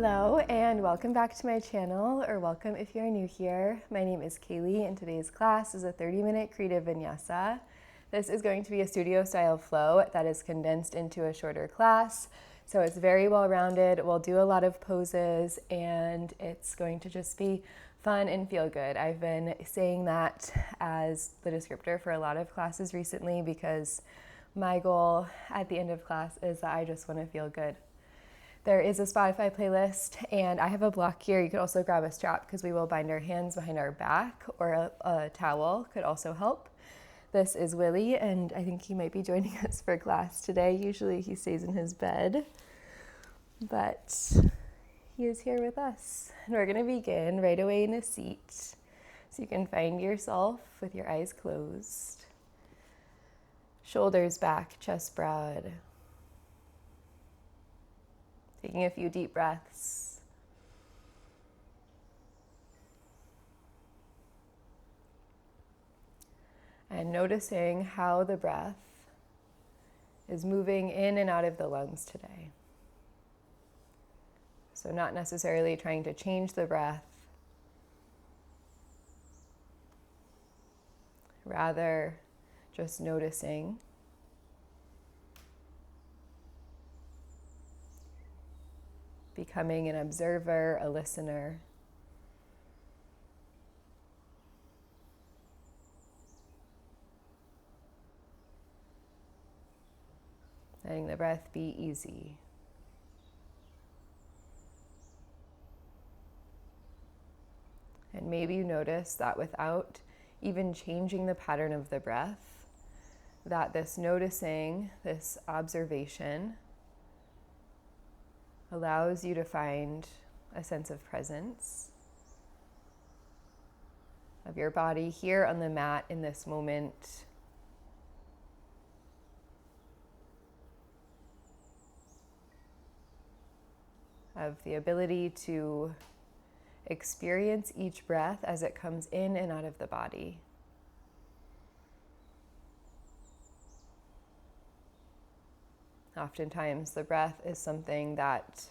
Hello and welcome back to my channel, or welcome if you're new here. My name is Kaylee and today's class is a 30-minute creative vinyasa. This is going to be a studio style flow that is condensed into a shorter class. So it's very well-rounded. We'll do a lot of poses and it's going to just be fun and feel good. I've been saying that as the descriptor for a lot of classes recently because my goal at the end of class is that I just want to feel good. There is a Spotify playlist and I have a block here. You could also grab a strap because we will bind our hands behind our back, or a towel could also help. This is Willie and I think he might be joining us for class today. Usually he stays in his bed, but he is here with us. And we're going to begin right away in a seat. So you can find yourself with your eyes closed. Shoulders back, chest broad. Taking a few deep breaths. And noticing how the breath is moving in and out of the lungs today. So not necessarily trying to change the breath, rather just noticing. Becoming an observer, a listener. Letting the breath be easy. And maybe you notice that without even changing the pattern of the breath, that this noticing, this observation, allows you to find a sense of presence of your body here on the mat in this moment. Of the ability to experience each breath as it comes in and out of the body. Oftentimes, the breath is something that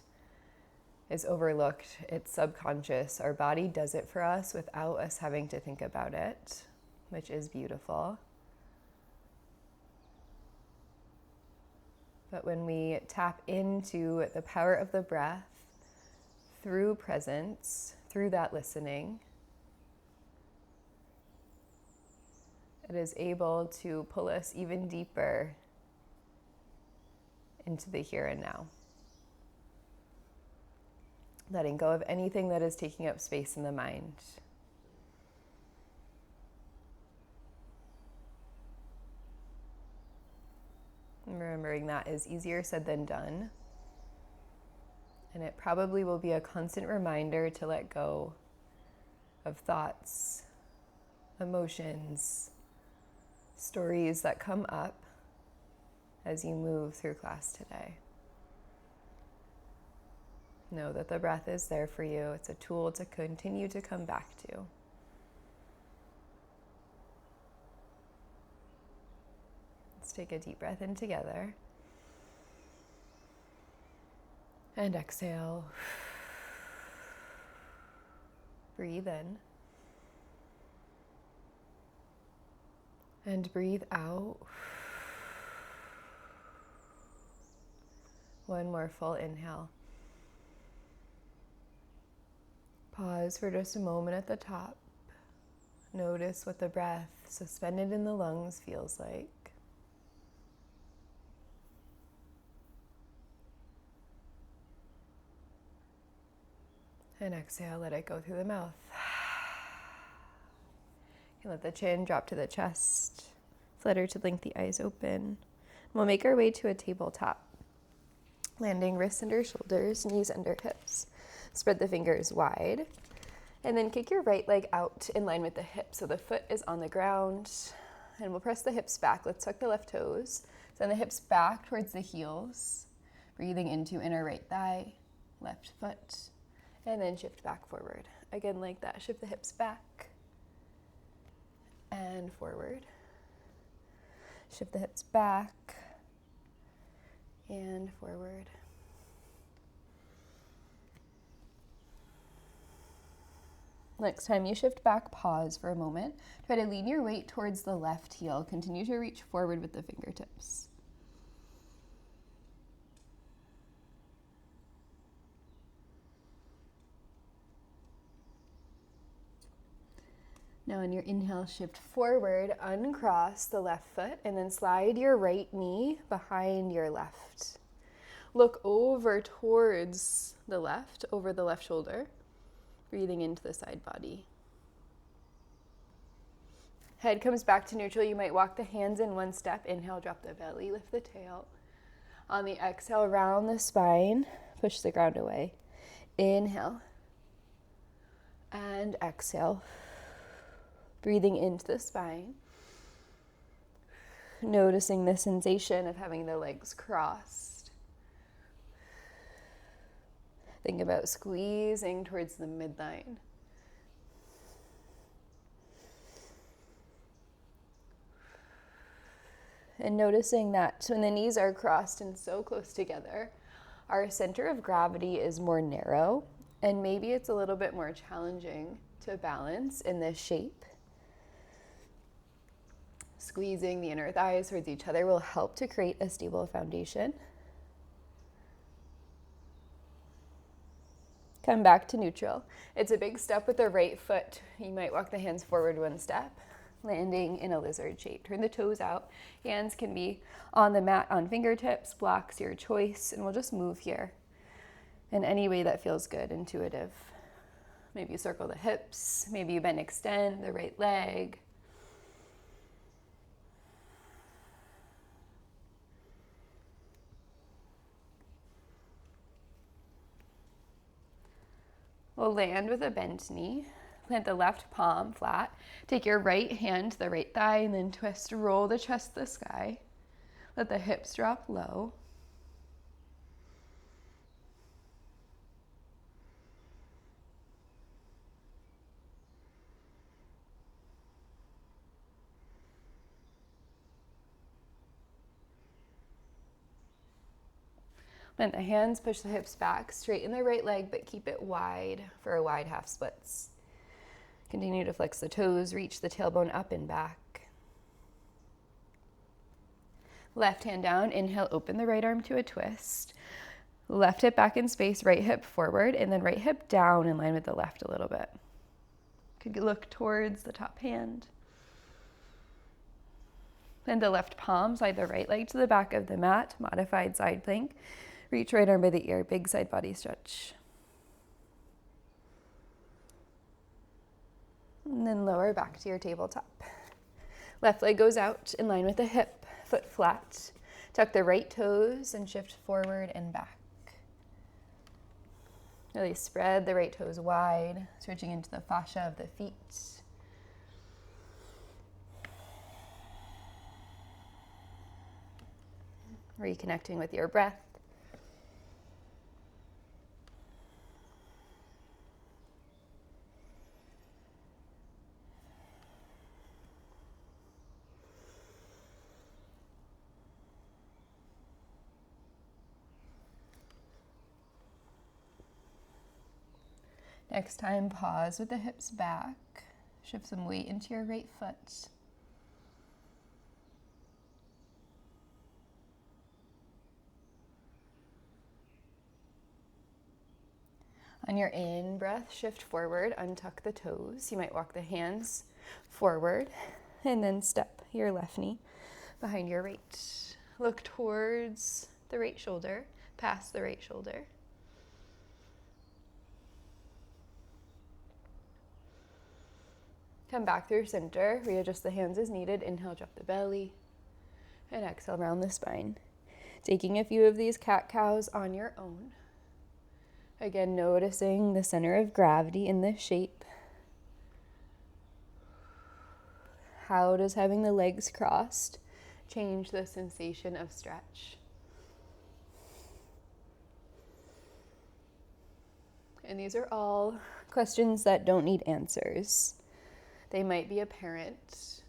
is overlooked. It's subconscious. Our body does it for us without us having to think about it, which is beautiful. But when we tap into the power of the breath through presence, through that listening, it is able to pull us even deeper into the here and now. Letting go of anything that is taking up space in the mind. And remembering that is easier said than done. And it probably will be a constant reminder to let go of thoughts, emotions, stories that come up as you move through class today. Know that the breath is there for you. It's a tool to continue to come back to. Let's take a deep breath in together. And exhale. Breathe in. And breathe out. One more full inhale. Pause for just a moment at the top. Notice what the breath suspended in the lungs feels like. And exhale, let it go through the mouth. And let the chin drop to the chest. Flutter to blink the eyes open. We'll make our way to a tabletop. Landing wrists under shoulders, knees under hips. Spread the fingers wide. And then kick your right leg out in line with the hip. So the foot is on the ground. And we'll press the hips back. Let's tuck the left toes. Send the hips back towards the heels. Breathing into inner right thigh, left foot. And then shift back forward. Again, like that. Shift the hips back and forward. Shift the hips back and forward. Next time you shift back, pause for a moment. Try to lean your weight towards the left heel. Continue to reach forward with the fingertips. Now on your inhale, shift forward, uncross the left foot, and then slide your right knee behind your left. Look over towards the left, over the left shoulder, breathing into the side body. Head comes back to neutral. You might walk the hands in one step. Inhale, drop the belly, lift the tail. On the exhale, round the spine, push the ground away. Inhale and exhale. Breathing into the spine. Noticing the sensation of having the legs crossed. Think about squeezing towards the midline. And noticing that when the knees are crossed and so close together, our center of gravity is more narrow, and maybe it's a little bit more challenging to balance in this shape. Squeezing the inner thighs towards each other will help to create a stable foundation. Come back to neutral. It's a big step with the right foot. You might walk the hands forward one step, landing in a lizard shape. Turn the toes out. Hands can be on the mat on fingertips, blocks your choice, and we'll just move here in any way that feels good, intuitive. Maybe you circle the hips, maybe you bend, extend the right leg. We'll land with a bent knee. Plant the left palm flat. Take your right hand to the right thigh and then twist, roll the chest to the sky. Let the hips drop low. Plant the hands, push the hips back, straighten the right leg, but keep it wide for a wide half splits. Continue to flex the toes, reach the tailbone up and back. Left hand down, inhale, open the right arm to a twist. Left hip back in space, right hip forward, and then right hip down in line with the left a little bit. Could look towards the top hand. Then the left palm, slide the right leg to the back of the mat, modified side plank. Reach right arm by the ear, big side body stretch. And then lower back to your tabletop. Left leg goes out in line with the hip, foot flat. Tuck the right toes and shift forward and back. Really spread the right toes wide, stretching into the fascia of the feet. Reconnecting with your breath. Next time, pause with the hips back. Shift some weight into your right foot. On your in-breath, shift forward, untuck the toes. You might walk the hands forward and then step your left knee behind your right. Look towards the right shoulder, past the right shoulder. Come back through center, readjust the hands as needed. Inhale, drop the belly, and exhale, round the spine. Taking a few of these cat-cows on your own. Again, noticing the center of gravity in this shape. How does having the legs crossed change the sensation of stretch? And these are all questions that don't need answers. They might be apparent.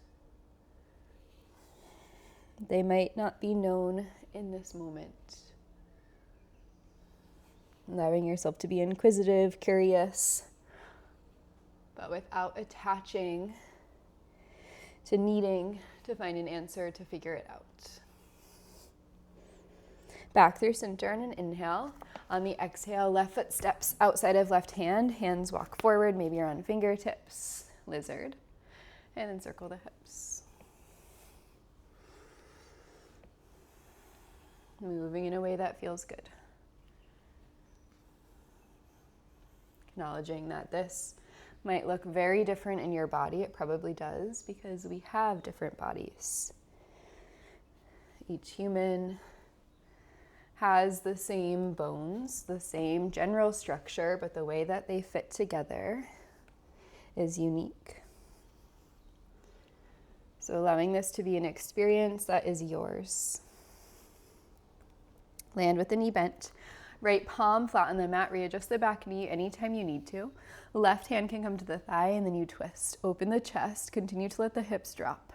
They might not be known in this moment. Allowing yourself to be inquisitive, curious. but without attaching to needing to find an answer to figure it out. Back through center on an inhale. On the exhale, left foot steps outside of left hand. Hands walk forward, maybe you're on fingertips, lizard. And then circle the hips. Moving in a way that feels good. Acknowledging that this might look very different in your body. It probably does, because we have different bodies. Each human has the same bones, the same general structure, but the way that they fit together is unique. So allowing this to be an experience that is yours. Land with the knee bent. Right palm flat on the mat. Readjust the back knee anytime you need to. Left hand can come to the thigh and then you twist. Open the chest. Continue to let the hips drop.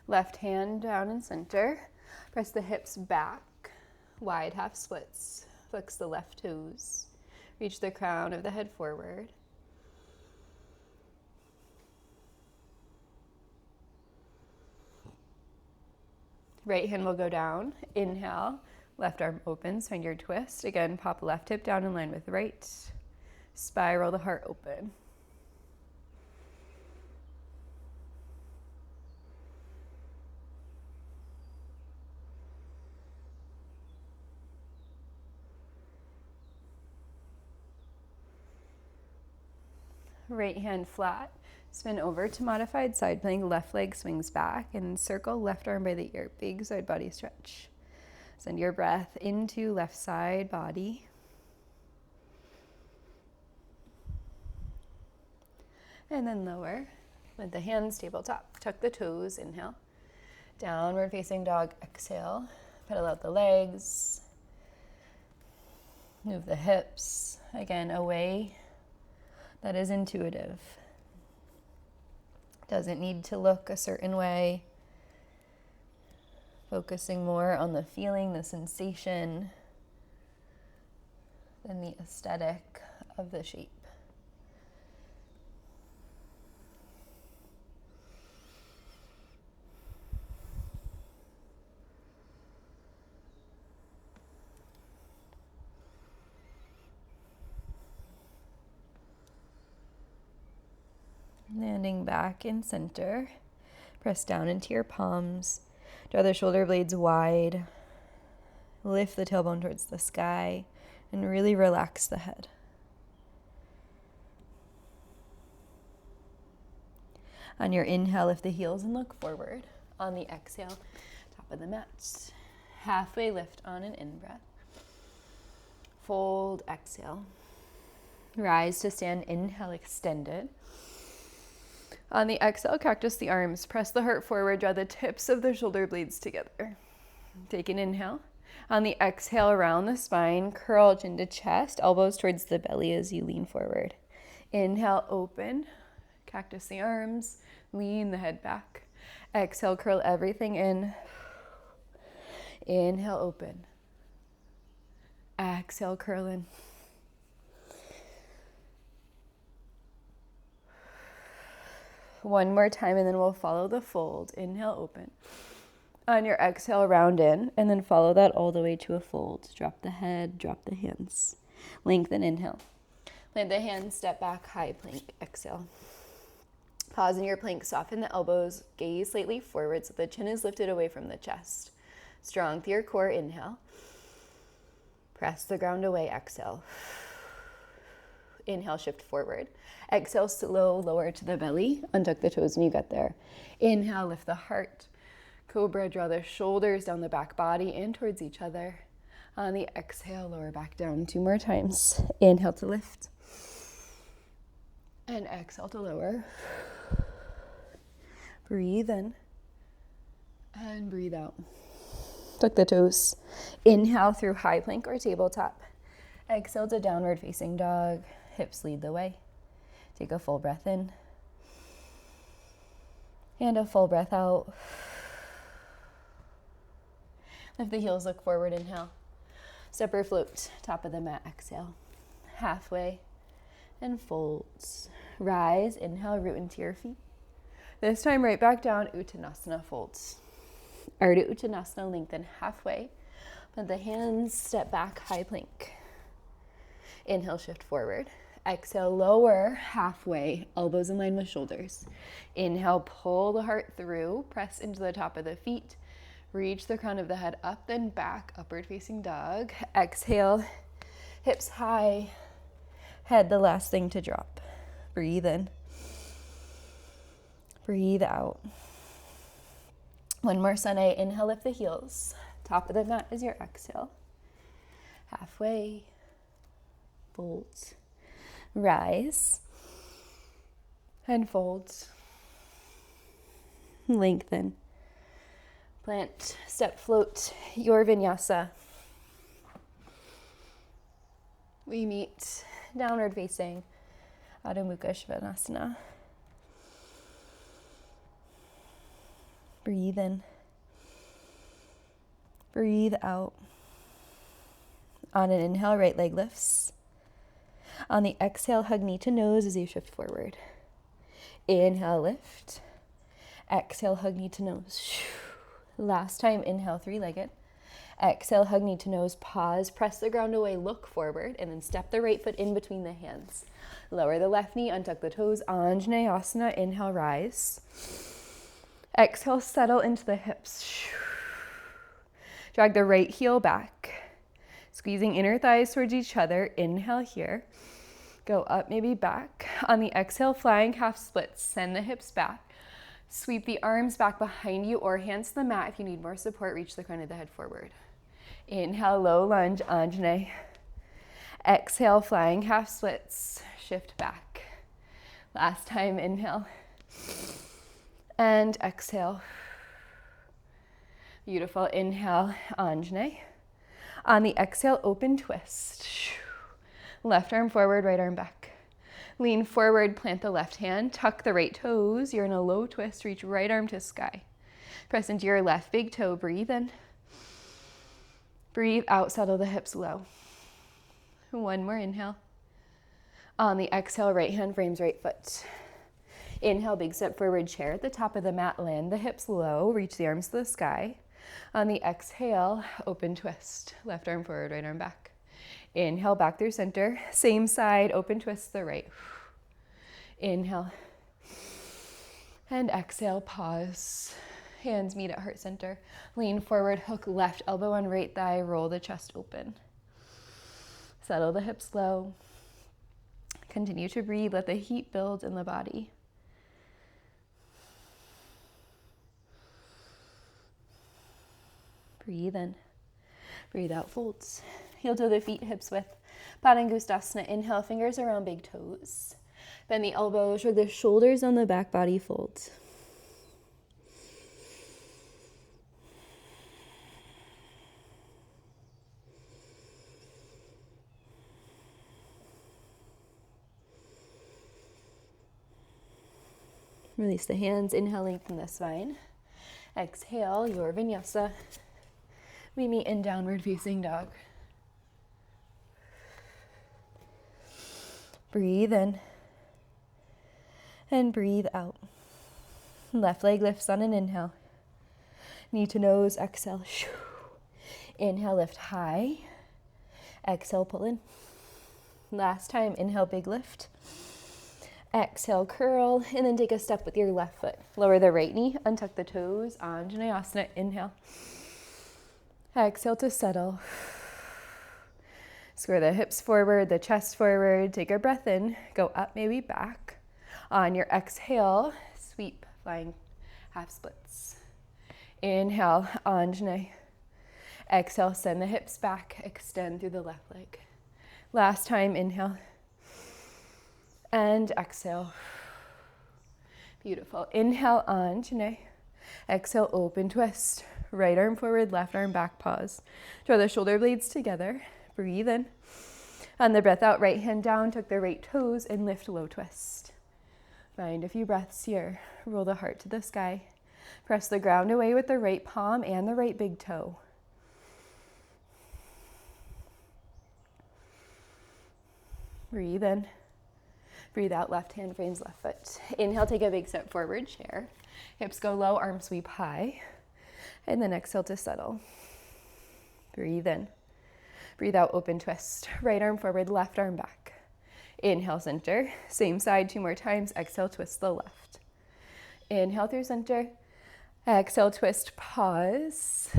Left hand down in center. Press the hips back. Wide half splits. Flex the left toes. Reach the crown of the head forward. Right hand will go down. Inhale. Left arm opens. Find your twist. Again, pop left hip down in line with right. Spiral the heart open. Right hand flat, spin over to modified side plank, left leg swings back, and circle left arm by the ear, big side body stretch. Send your breath into left side body. And then lower with the hands tabletop. Tuck the toes, inhale. Downward facing dog, exhale. Pedal out the legs. Move the hips, again, away. That is intuitive. Doesn't need to look a certain way. Focusing more on the feeling, the sensation, than the aesthetic of the shape. Landing back in center. Press down into your palms. Draw the shoulder blades wide. Lift the tailbone towards the sky and really relax the head. On your inhale, lift the heels and look forward. On the exhale, top of the mat. Halfway lift on an in-breath. Fold, exhale. Rise to stand, inhale, extended. On the exhale, cactus the arms. Press the heart forward, draw the tips of the shoulder blades together. Take an inhale. On the exhale, around the spine, curl chin to chest, elbows towards the belly as you lean forward. Inhale, open. Cactus the arms, lean the head back. Exhale, curl everything in. Inhale, open. Exhale, curl in. One more time, and then we'll follow the fold. Inhale, open. On your exhale, round in, and then follow that all the way to a fold. Drop the head, drop the hands. Lengthen, inhale. Plant the hands, step back, high plank, exhale. Pause in your plank, soften the elbows, gaze slightly forward so the chin is lifted away from the chest. Strong through your core, inhale. Press the ground away, exhale. Inhale, shift forward. Exhale, slow, lower to the belly. Untuck the toes when you get there. Inhale, lift the heart. Cobra, draw the shoulders down the back body and towards each other. On the exhale, lower back down 2 more times. Inhale to lift. And exhale to lower. Breathe in. And breathe out. Tuck the toes. Inhale through high plank or tabletop. Exhale to downward facing dog. Hips lead the way. Take a full breath in. And a full breath out. Lift the heels, look forward, inhale. Step or float, top of the mat, exhale. Halfway and folds. Rise, inhale, root into your feet. This time right back down, Uttanasana folds. Ardha Uttanasana, lengthen halfway. Plant the hands, step back, high plank. Inhale, shift forward. Exhale, lower halfway, elbows in line with shoulders. Inhale, pull the heart through, press into the top of the feet. Reach the crown of the head up, then back, upward facing dog. Exhale, hips high, head the last thing to drop. Breathe in. Breathe out. One more Sane. Inhale, lift the heels. Top of the mat is your exhale. Halfway. Fold. Rise. And fold. Lengthen. Plant, step, float, your vinyasa. We meet downward facing Adho Mukha Svanasana. Breathe in. Breathe out. On an inhale, right leg lifts. On the exhale, hug knee to nose as you shift forward. Inhale, lift. Exhale, hug knee to nose. Last time, inhale, three-legged. Exhale, hug knee to nose, pause, press the ground away, look forward, and then step the right foot in between the hands. Lower the left knee, untuck the toes, Anjaneyasana, inhale, rise. Exhale, settle into the hips. Drag the right heel back. Squeezing inner thighs towards each other, inhale here. Go up, maybe back. On the exhale, flying half splits, send the hips back. Sweep the arms back behind you or hands to the mat. If you need more support, reach the crown of the head forward. Inhale, low lunge, Anjaney. Exhale, flying half splits, shift back. Last time, inhale. And exhale. Beautiful, inhale, Anjaney. On the exhale, open twist. Left arm forward, right arm back. Lean forward, plant the left hand, tuck the right toes. You're in a low twist, reach right arm to sky. Press into your left big toe, breathe in. Breathe out, settle the hips low. One more inhale. On the exhale, right hand frames right foot. Inhale, big step forward, chair at the top of the mat, land the hips low, reach the arms to the sky. On the exhale, open twist. Left arm forward, right arm back. Inhale, back through center. Same side, open twist to the right. Inhale. And exhale, pause. Hands meet at heart center. Lean forward, hook left elbow on right thigh, roll the chest open. Settle the hips low. Continue to breathe, let the heat build in the body. Breathe in. Breathe out, folds. Heel to the feet, hips width. Padangustasana. Inhale, fingers around big toes. Bend the elbows, shrug the shoulders on the back body, fold. Release the hands. Inhale, lengthen the spine. Exhale, your vinyasa. We meet in downward facing dog. Breathe in and breathe out. Left leg lifts on an inhale. Knee to nose, exhale. Inhale, lift high. Exhale, pull in. Last time, inhale, big lift. Exhale, curl, and then take a step with your left foot. Lower the right knee, untuck the toes, Anjaneyasana, inhale. Exhale to settle. Square the hips forward, the chest forward. Take a breath in, go up, maybe back. On your exhale, sweep, flying half splits. Inhale, Anjaney. Exhale, send the hips back, extend through the left leg. Last time, inhale. And exhale. Beautiful. Inhale, Anjaney. Exhale, open twist. Right arm forward, left arm back, pause. Draw the shoulder blades together. Breathe in. On the breath out, right hand down, tuck the right toes and lift low twist. Find a few breaths here. Roll the heart to the sky. Press the ground away with the right palm and the right big toe. Breathe in. Breathe out, left hand frames left foot. Inhale, take a big step forward, chair. Hips go low, arms sweep high. And then exhale to settle. Breathe in. Breathe out, open twist. Right arm forward, left arm back. Inhale, center. Same side, 2 more times. Exhale, twist the left. Inhale through center. Exhale, twist, pause.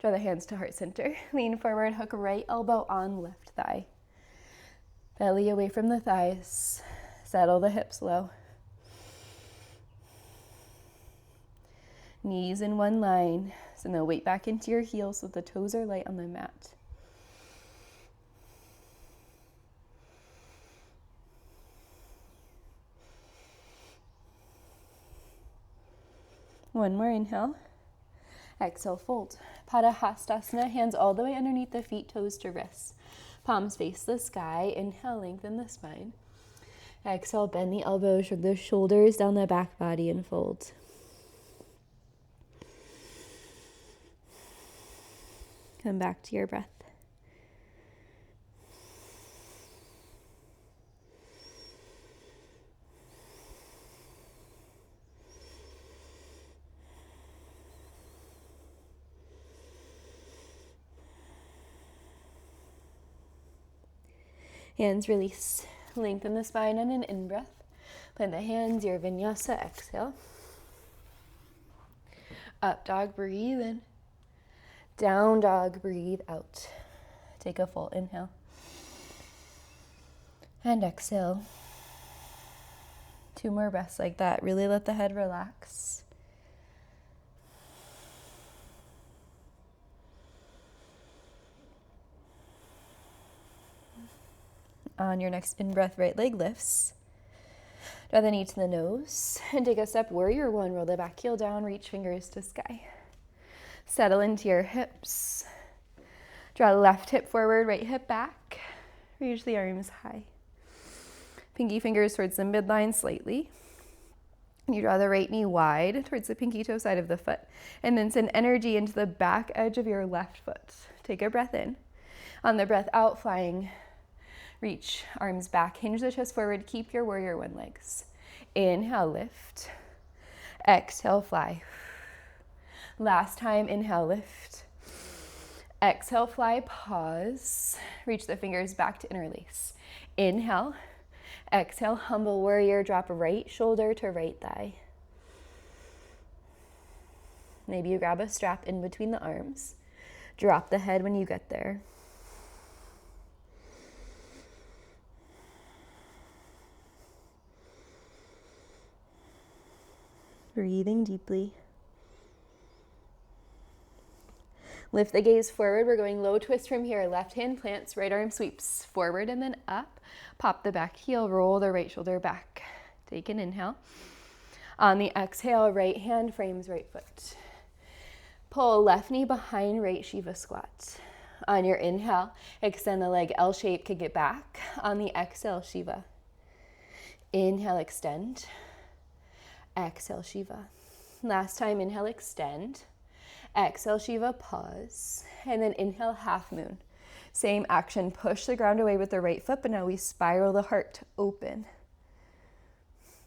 Draw the hands to heart center. Lean forward, hook right elbow on left thigh. Belly away from the thighs. Settle the hips low. Knees in one line. Send the weight back into your heels so the toes are light on the mat. One more inhale. Exhale, fold. Padahastasana, hands all the way underneath the feet, toes to wrists. Palms face the sky. Inhale, lengthen the spine. Exhale, bend the elbows, shrug the shoulders down the back body and fold. Come back to your breath. Hands release. Lengthen the spine on an in-breath. Plant the hands, your vinyasa, exhale. Up dog, breathe in. Down dog, breathe out. Take a full inhale. And exhale. 2 more breaths like that. Really let the head relax. On your next in-breath, right leg lifts. Draw the knee to the nose and take a step, warrior one. Roll the back heel down, reach fingers to sky. Settle into your hips. Draw left hip forward, right hip back. Reach the arms high. Pinky fingers towards the midline slightly. You draw the right knee wide towards the pinky toe side of the foot. And then send energy into the back edge of your left foot. Take a breath in. On the breath out, flying. Reach, arms back, hinge the chest forward, keep your warrior one legs. Inhale, lift. Exhale, fly. Last time, inhale, lift. Exhale, fly, pause. Reach the fingers back to interlace. Inhale. Exhale, humble warrior, drop right shoulder to right thigh. Maybe you grab a strap in between the arms. Drop the head when you get there. Breathing deeply. Lift the gaze forward. We're going low twist from here. Left hand plants, right arm sweeps forward and then up. Pop the back heel, roll the right shoulder back. Take an inhale. On the exhale, right hand frames right foot. Pull left knee behind right Shiva squat. On your inhale, extend the leg L shape, kick it back. On the exhale, Shiva. Inhale, extend. Exhale, Shiva. Last time, inhale, extend. Exhale, Shiva, pause. And then inhale, half moon. Same action, push the ground away with the right foot, but now we spiral the heart open.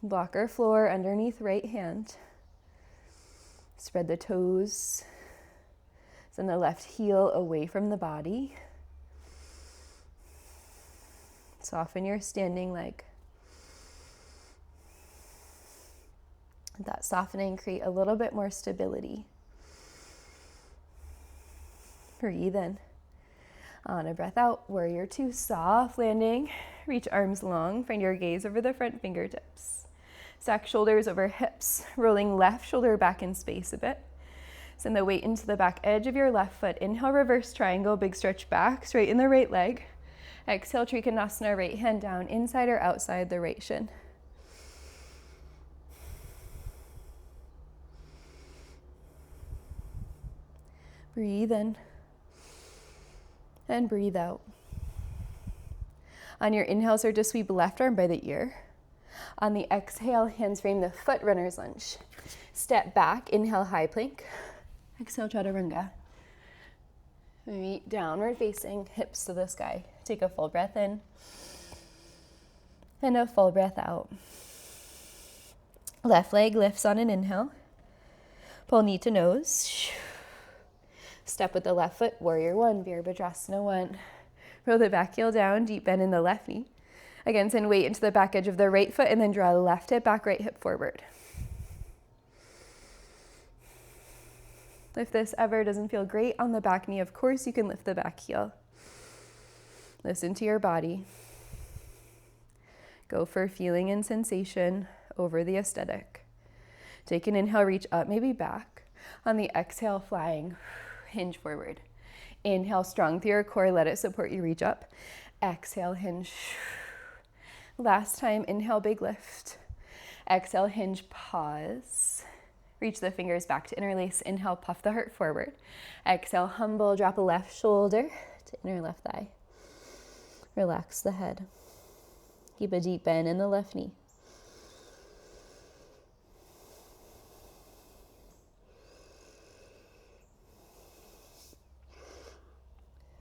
Blocker floor underneath right hand. Spread the toes. Send the left heel away from the body. Soften your standing leg. That softening, create a little bit more stability. Breathe in. On a breath out, warrior two, soft landing. Reach arms long, find your gaze over the front fingertips. Stack shoulders over hips, rolling left shoulder back in space a bit. Send the weight into the back edge of your left foot. Inhale, reverse triangle, big stretch back, straighten the right leg. Exhale, Trikonasana, right hand down, inside or outside the right shin. Breathe in and breathe out. On your inhale, start to sweep left arm by the ear. On the exhale, hands frame the foot, runner's lunge. Step back, inhale, high plank. Exhale, chaturanga. Meet downward facing, hips to the sky. Take a full breath in and a full breath out. Left leg lifts on an inhale. Pull knee to nose. Step with the left foot, warrior one, Virabhadrasana one. Roll the back heel down, deep bend in the left knee. Again, send weight into the back edge of the right foot and then draw the left hip back, right hip forward. If this ever doesn't feel great on the back knee, of course you can lift the back heel. Listen to your body. Go for feeling and sensation over the aesthetic. Take an inhale, reach up, maybe back. On the exhale, flying, hinge forward. Inhale, strong through your core, let it support you, reach up. Exhale, hinge. Last time, inhale, big lift. Exhale, hinge, pause. Reach the fingers back to interlace. Inhale, puff the heart forward. Exhale, humble, drop a left shoulder to inner left thigh. Relax the head. Keep a deep bend in the left knee.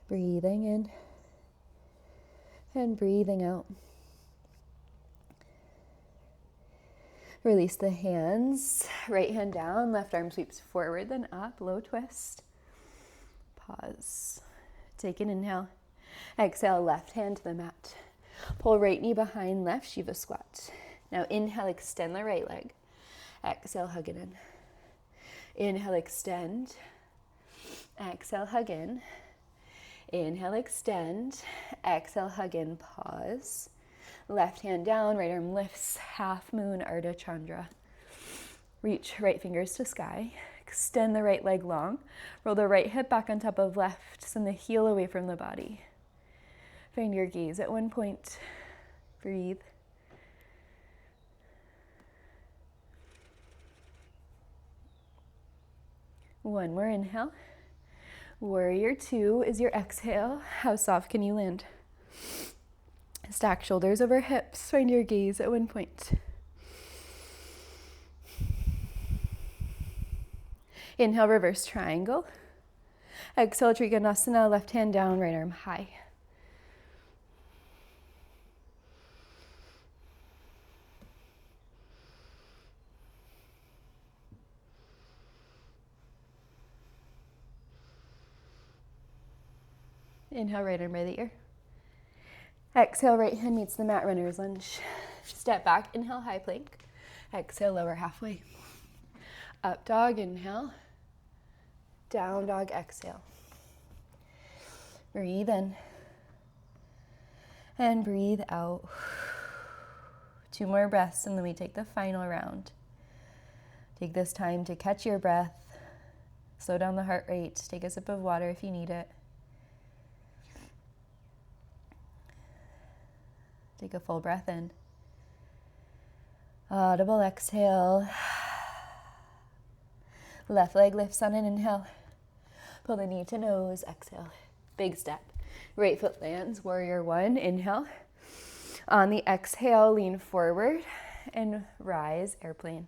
Breathing in and breathing out. Release the hands, right hand down, left arm sweeps forward, then up, low twist. Pause. Take an inhale. Exhale, left hand to the mat. Pull right knee behind left, Shiva squat. Now inhale, extend the right leg. Exhale, hug it in. Inhale, extend. Exhale, hug in. Inhale, extend. Exhale, hug in, pause. Left hand down, right arm lifts, half moon, Ardha Chandra. Reach right fingers to sky. Extend the right leg long. Roll the right hip back on top of left. Send the heel away from the body. Find your gaze at one point. Breathe. One more inhale. Warrior two is your exhale. How soft can you land? Stack shoulders over hips. Find your gaze at one point. Inhale, reverse triangle. Exhale, Trikonasana, left hand down, right arm high. Inhale, right arm by the ear. Exhale, right hand meets the mat, runner's lunge. Step back, inhale, high plank. Exhale, lower halfway. Up dog, inhale. Down dog, exhale. Breathe in. And breathe out. 2 more breaths and then we take the final round. Take this time to catch your breath. Slow down the heart rate. Take a sip of water if you need it. Take a full breath in. Audible exhale. Left leg lifts on an inhale. Pull the knee to nose, exhale. Big step. Right foot lands, warrior one, inhale. On the exhale, lean forward and rise, airplane.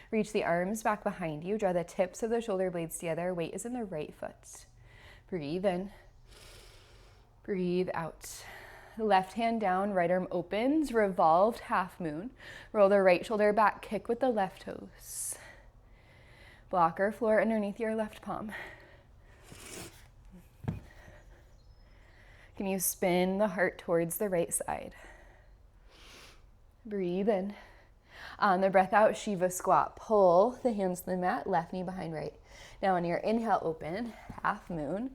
Reach the arms back behind you. Draw the tips of the shoulder blades together. Weight is in the right foot. Breathe in. Breathe out. Left hand down, right arm opens, revolved half moon. Roll the right shoulder back, kick with the left toes. Blocker floor underneath your left palm. Can you spin the heart towards the right side? Breathe in. On the breath out, Shiva squat. Pull the hands to the mat, left knee behind right. Now on your inhale, open, half moon.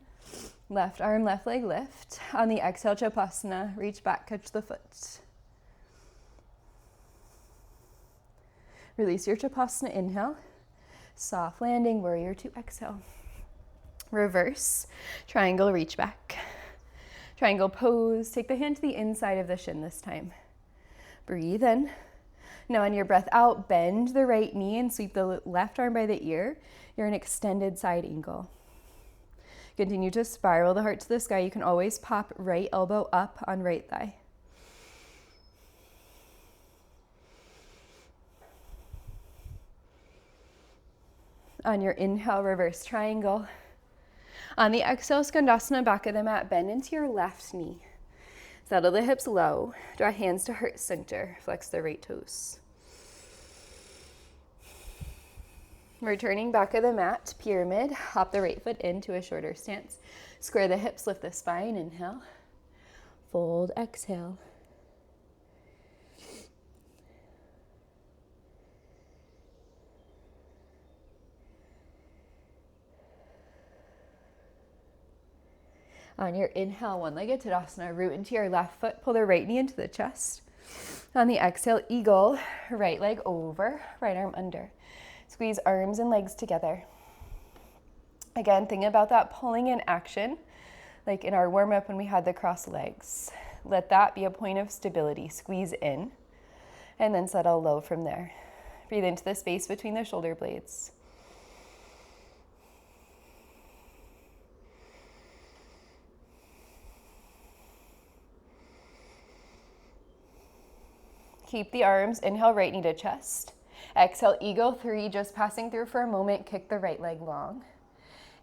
Left arm, left leg lift. On the exhale, Chapasana, reach back, catch the foot. Release your Chapasana, inhale. Soft landing, warrior two, exhale. Reverse, triangle, reach back. Triangle pose, take the hand to the inside of the shin this time. Breathe in. Now on your breath out, bend the right knee and sweep the left arm by the ear. You're in extended side angle. Continue to spiral the heart to the sky. You can always pop right elbow up on right thigh. On your inhale, reverse triangle. On the exhale, Skandasana, back of the mat, bend into your left knee. Settle the hips low. Draw hands to heart center. Flex the right toes. Returning back of the mat, pyramid. Hop the right foot into a shorter stance. Square the hips, lift the spine. Inhale. Fold, exhale. On your inhale, one-legged Tadasana, root into your left foot, pull the right knee into the chest. On the exhale, eagle, right leg over, right arm under. Squeeze arms and legs together. Again, think about that pulling in action, like in our warm-up when we had the crossed legs. Let that be a point of stability. Squeeze in, and then settle low from there. Breathe into the space between the shoulder blades. Keep the arms, inhale, right knee to chest. Exhale, eagle, 3, just passing through for a moment, kick the right leg long.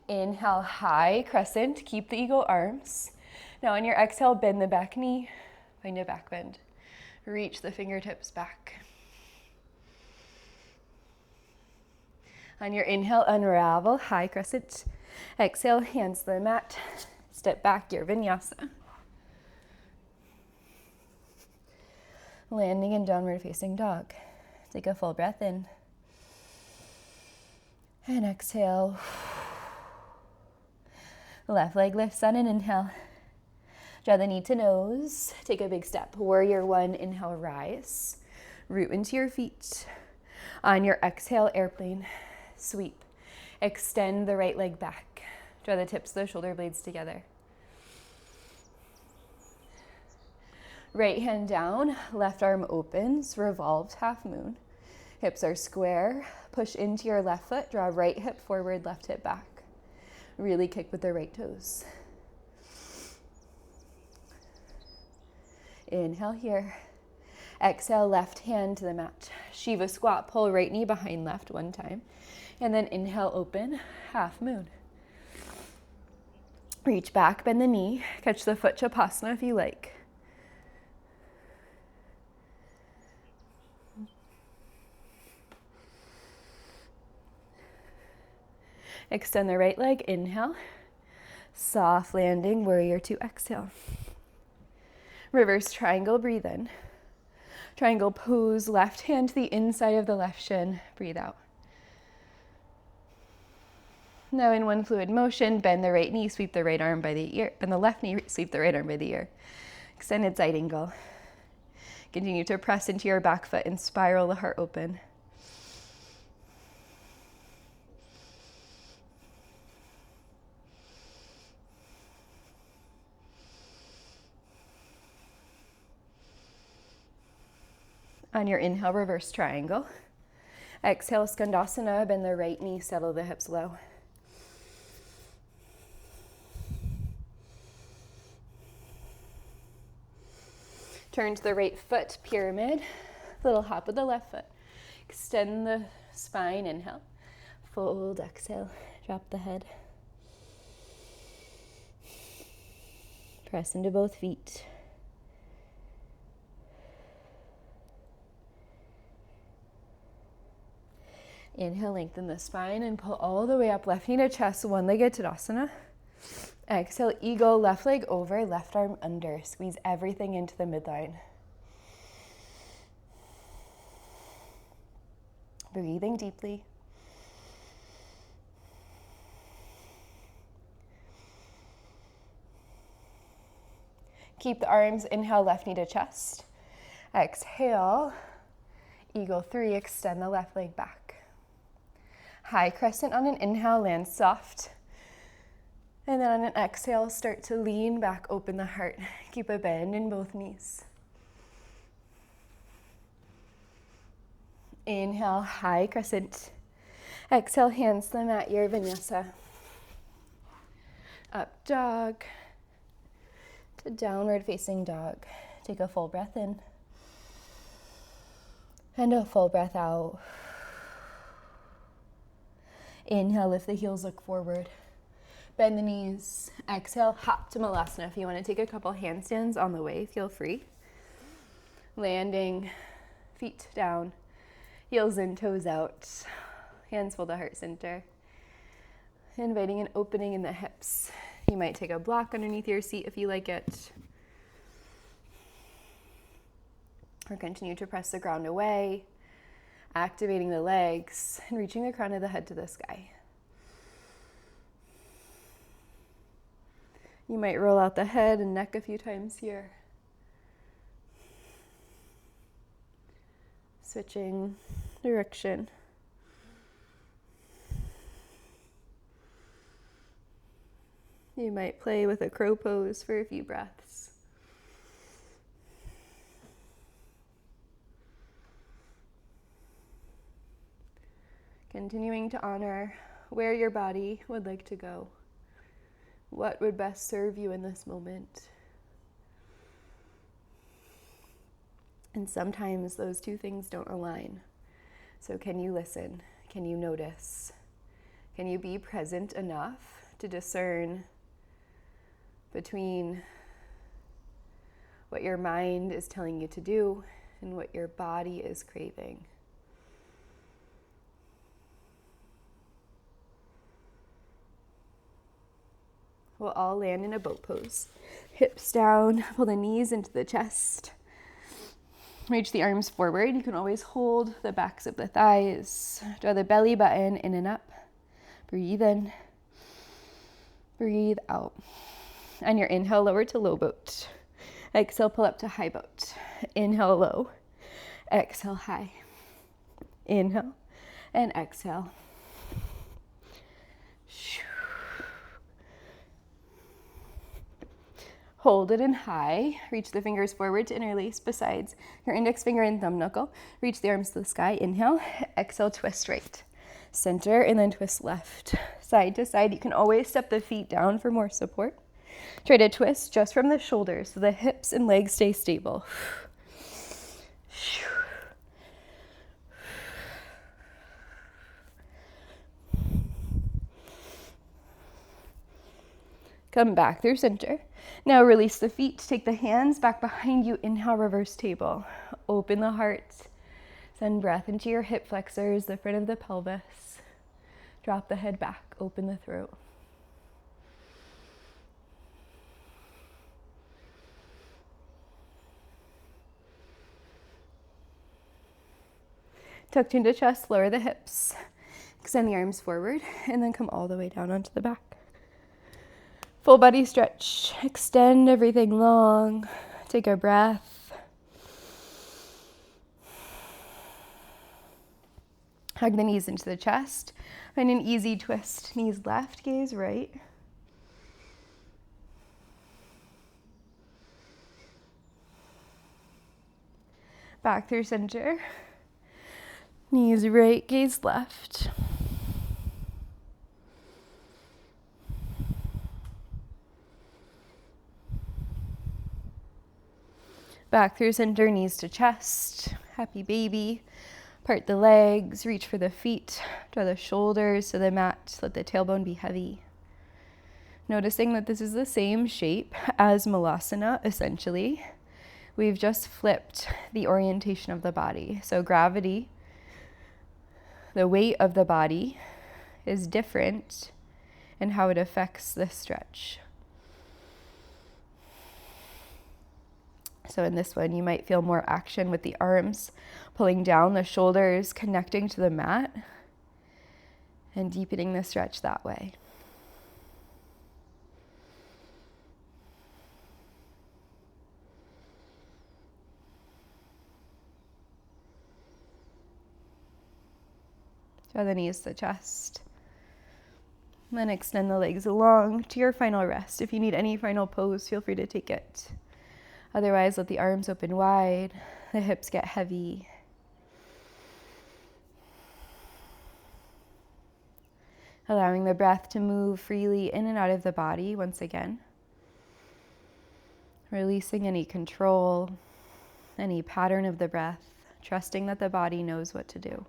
Inhale, high crescent, keep the eagle arms. Now on your exhale, bend the back knee, find a back bend. Reach the fingertips back. On your inhale, unravel, high crescent. Exhale, hands to the mat, step back, your vinyasa. Landing in downward facing dog. Take a full breath in. And exhale. Left leg lifts on an inhale. Draw the knee to nose. Take a big step. Warrior 1, inhale, rise. Root into your feet. On your exhale, airplane, sweep. Extend the right leg back. Draw the tips of the shoulder blades together. Right hand down, left arm opens, revolved half moon. Hips are square. Push into your left foot, draw right hip forward, left hip back. Really kick with the right toes. Inhale here. Exhale, left hand to the mat. Shiva squat, pull right knee behind left one time. And then inhale, open, half moon. Reach back, bend the knee. Catch the foot Chapasana if you like. Extend the right leg, inhale. Soft landing, warrior 2, exhale. Reverse triangle, breathe in. Triangle pose, left hand to the inside of the left shin, breathe out. Now in one fluid motion, bend the right knee, sweep the right arm by the ear. Bend the left knee, sweep the right arm by the ear. Extended side angle. Continue to press into your back foot and spiral the heart open. On your inhale, reverse triangle. Exhale, Skandasana, bend the right knee, settle the hips low. Turn to the right foot, pyramid. Little hop with the left foot. Extend the spine, inhale. Fold, exhale, drop the head. Press into both feet. Inhale, lengthen the spine and pull all the way up, left knee to chest, one-legged Tadasana. Exhale, eagle, left leg over, left arm under. Squeeze everything into the midline. Breathing deeply. Keep the arms, inhale, left knee to chest. Exhale, eagle 3, extend the left leg back. High crescent on an inhale, land soft. And then on an exhale, start to lean back, open the heart. Keep a bend in both knees. Inhale, high crescent. Exhale, hands to the mat, your vinyasa. Up dog to downward facing dog. Take a full breath in. And a full breath out. Inhale, lift the heels, look forward. Bend the knees. Exhale, hop to Malasana. If you want to take a couple handstands on the way, feel free. Landing, feet down, heels in, toes out. Hands full to heart center. Inviting an opening in the hips. You might take a block underneath your seat if you like it. Or continue to press the ground away, activating the legs and reaching the crown of the head to the sky. You might roll out the head and neck a few times here. Switching direction. You might play with a crow pose for a few breaths. Continuing to honor where your body would like to go. What would best serve you in this moment? And sometimes those two things don't align. So can you listen? Can you notice? Can you be present enough to discern between what your mind is telling you to do and what your body is craving? We'll all land in a boat pose. Hips down, pull the knees into the chest. Reach the arms forward. You can always hold the backs of the thighs. Draw the belly button in and up. Breathe in. Breathe out. On your inhale, lower to low boat. Exhale, pull up to high boat. Inhale, low. Exhale, high. Inhale and exhale. Hold it in high. Reach the fingers forward to interlace besides your index finger and thumb knuckle. Reach the arms to the sky. Inhale. Exhale, twist right. Center and then twist left. Side to side. You can always step the feet down for more support. Try to twist just from the shoulders so the hips and legs stay stable. Come back through center. Now release the feet. Take the hands back behind you. Inhale, reverse table. Open the heart. Send breath into your hip flexors, the front of the pelvis. Drop the head back. Open the throat. Tucked into chest, lower the hips. Extend the arms forward and then come all the way down onto the back. Full body stretch. Extend everything long. Take a breath. Hug the knees into the chest. Find an easy twist. Knees left, gaze right. Back through center. Knees right, gaze left. Back through center, knees to chest. Happy baby. Part the legs, reach for the feet. Draw the shoulders to the mat. Let the tailbone be heavy. Noticing that this is the same shape as Malasana, essentially. We've just flipped the orientation of the body. So gravity, the weight of the body, is different in how it affects this stretch. So in this one, you might feel more action with the arms, pulling down the shoulders, connecting to the mat, and deepening the stretch that way. Draw the knees to the chest. Then extend the legs long to your final rest. If you need any final pose, feel free to take it. Otherwise, let the arms open wide, the hips get heavy. Allowing the breath to move freely in and out of the body once again. Releasing any control, any pattern of the breath, trusting that the body knows what to do.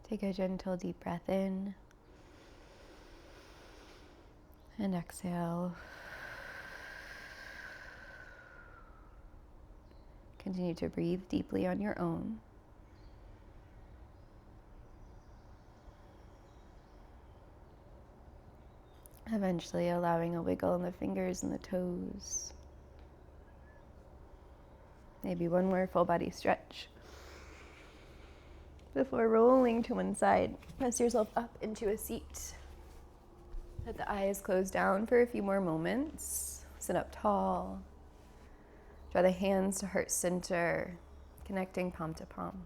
Take a gentle deep breath in and exhale. Continue to breathe deeply on your own. Eventually allowing a wiggle in the fingers and the toes. Maybe one more full body stretch before rolling to one side. Press yourself up into a seat. Let the eyes close down for a few more moments. Sit up tall. Draw the hands to heart center, connecting palm to palm.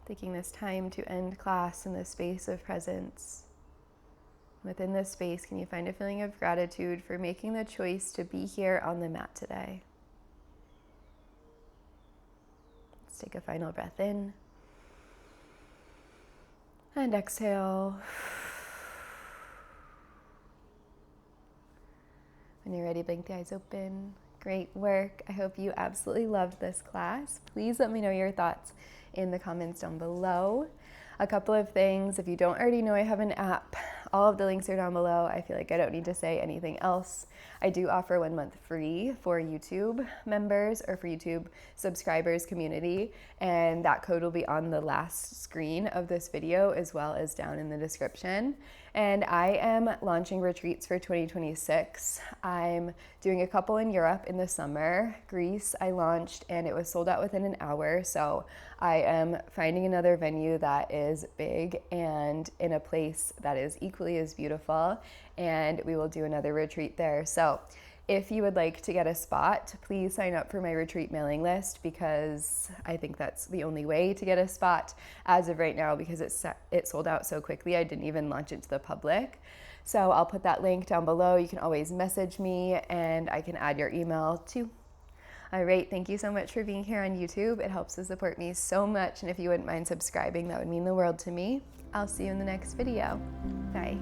Taking this time to end class in the space of presence. Within this space, can you find a feeling of gratitude for making the choice to be here on the mat today? Let's take a final breath in. And exhale. When you're ready, blink the eyes open. Great work. I hope you absolutely loved this class. Please let me know your thoughts in the comments down below. A couple of things. If you don't already know, I have an app. All of the links are down below. I feel like I don't need to say anything else. I do offer 1 month free for YouTube members or for YouTube subscribers community, and that code will be on the last screen of this video as well as down in the description. And I am launching retreats for 2026. I'm doing a couple in Europe in the summer. Greece I launched and it was sold out within an hour, so I am finding another venue that is big and in a place that is equally as beautiful, and we will do another retreat there. So if you would like to get a spot, please sign up for my retreat mailing list, because I think that's the only way to get a spot as of right now, because it sold out so quickly. I didn't even launch it to the public. So I'll put that link down below. You can always message me and I can add your email too. All right, thank you so much for being here on YouTube. It helps to support me so much, and if you wouldn't mind subscribing, that would mean the world to me. I'll see you in the next video. Bye.